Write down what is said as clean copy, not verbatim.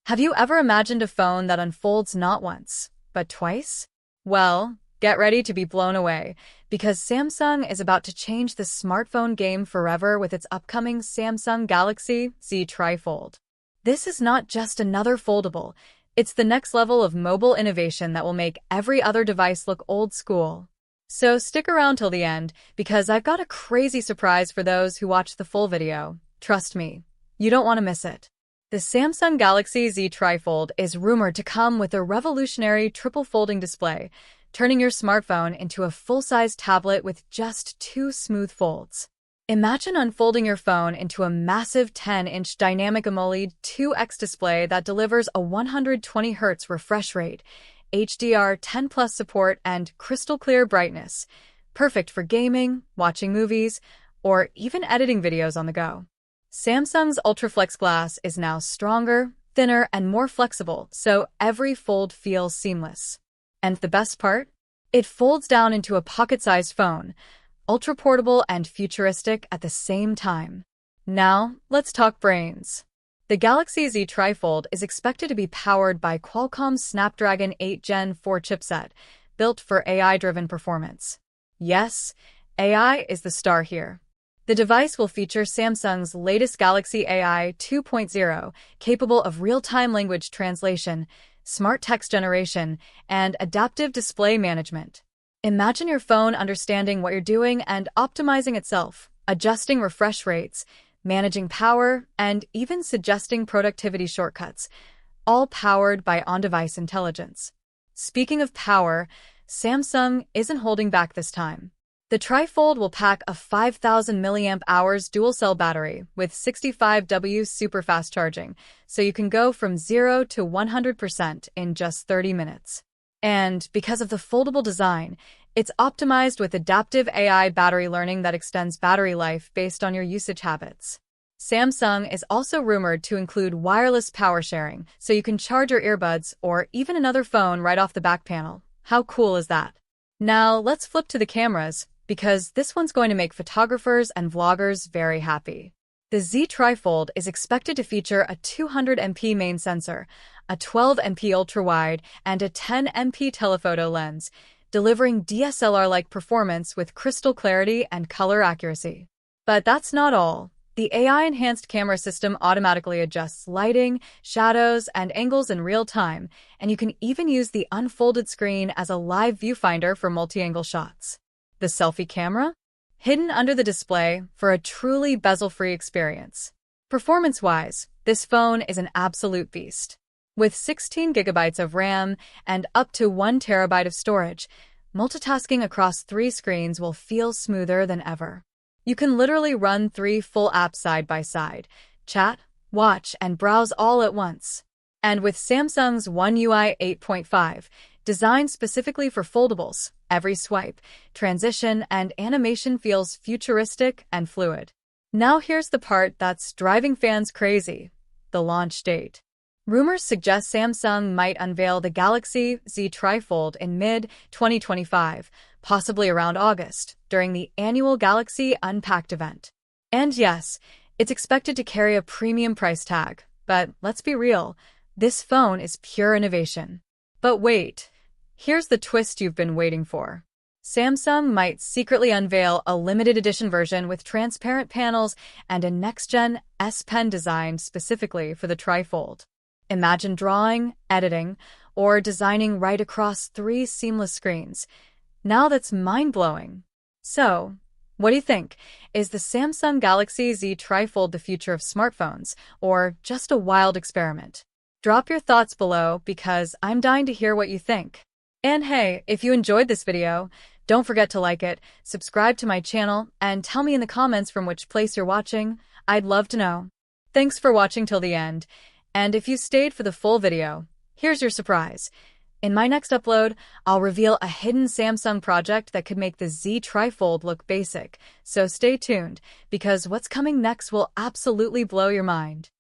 Have you ever imagined a phone that unfolds not once, but twice? Well, get ready to be blown away, because Samsung is about to change the smartphone game forever with its upcoming Samsung Galaxy Z Trifold. This is not just another foldable, it's the next level of mobile innovation that will make every other device look old school. So stick around till the end, because I've got a crazy surprise for those who watch the full video. Trust me, you don't want to miss it. The Samsung Galaxy Z Trifold is rumored to come with a revolutionary triple folding display, turning your smartphone into a full-size tablet with just two smooth folds. Imagine unfolding your phone into a massive 10-inch Dynamic AMOLED 2X display that delivers a 120Hz refresh rate, HDR10+ support, and crystal-clear brightness, perfect for gaming, watching movies, or even editing videos on the go. Samsung's UltraFlex glass is now stronger, thinner, and more flexible, so every fold feels seamless. And the best part? It folds down into a pocket-sized phone, ultra-portable and futuristic at the same time. Now, let's talk brains. The Galaxy Z Trifold is expected to be powered by Qualcomm's Snapdragon 8 Gen 4 chipset, built for AI-driven performance. Yes, AI is the star here. The device will feature Samsung's latest Galaxy AI 2.0, capable of real-time language translation, smart text generation, and adaptive display management. Imagine your phone understanding what you're doing and optimizing itself, adjusting refresh rates, managing power, and even suggesting productivity shortcuts, all powered by on-device intelligence. Speaking of power, Samsung isn't holding back this time. The Trifold will pack a 5,000 mAh dual-cell battery with 65W superfast charging, so you can go from 0 to 100% in just 30 minutes. And because of the foldable design, it's optimized with adaptive AI battery learning that extends battery life based on your usage habits. Samsung is also rumored to include wireless power sharing, so you can charge your earbuds or even another phone right off the back panel. How cool is that? Now, let's flip to the cameras, because this one's going to make photographers and vloggers very happy. The Z Trifold is expected to feature a 200MP main sensor, a 12MP ultra-wide, and a 10MP telephoto lens, delivering DSLR-like performance with crystal clarity and color accuracy. But that's not all. The AI-enhanced camera system automatically adjusts lighting, shadows, and angles in real time, and you can even use the unfolded screen as a live viewfinder for multi-angle shots. The selfie camera? Hidden under the display for a truly bezel-free experience. Performance-wise, this phone is an absolute beast. With 16GB of RAM and up to 1TB of storage, multitasking across 3 screens will feel smoother than ever. You can literally run 3 full apps side by side, chat, watch, and browse all at once. And with Samsung's One UI 8.5, designed specifically for foldables, every swipe, transition, and animation feels futuristic and fluid. Now here's the part that's driving fans crazy: the launch date. Rumors suggest Samsung might unveil the Galaxy Z Trifold in mid-2025, possibly around August, during the annual Galaxy Unpacked event. And yes, it's expected to carry a premium price tag, but let's be real, this phone is pure innovation. But wait, here's the twist you've been waiting for. Samsung might secretly unveil a limited edition version with transparent panels and a next-gen S Pen designed specifically for the Trifold. Imagine drawing, editing, or designing right across 3 seamless screens. Now that's mind-blowing. So, what do you think? Is the Samsung Galaxy Z Trifold the future of smartphones, or just a wild experiment? Drop your thoughts below, because I'm dying to hear what you think. And hey, if you enjoyed this video, don't forget to like it, subscribe to my channel, and tell me in the comments from which place you're watching. I'd love to know. Thanks for watching till the end. And if you stayed for the full video, here's your surprise. In my next upload, I'll reveal a hidden Samsung project that could make the Z Trifold look basic. So stay tuned, because what's coming next will absolutely blow your mind.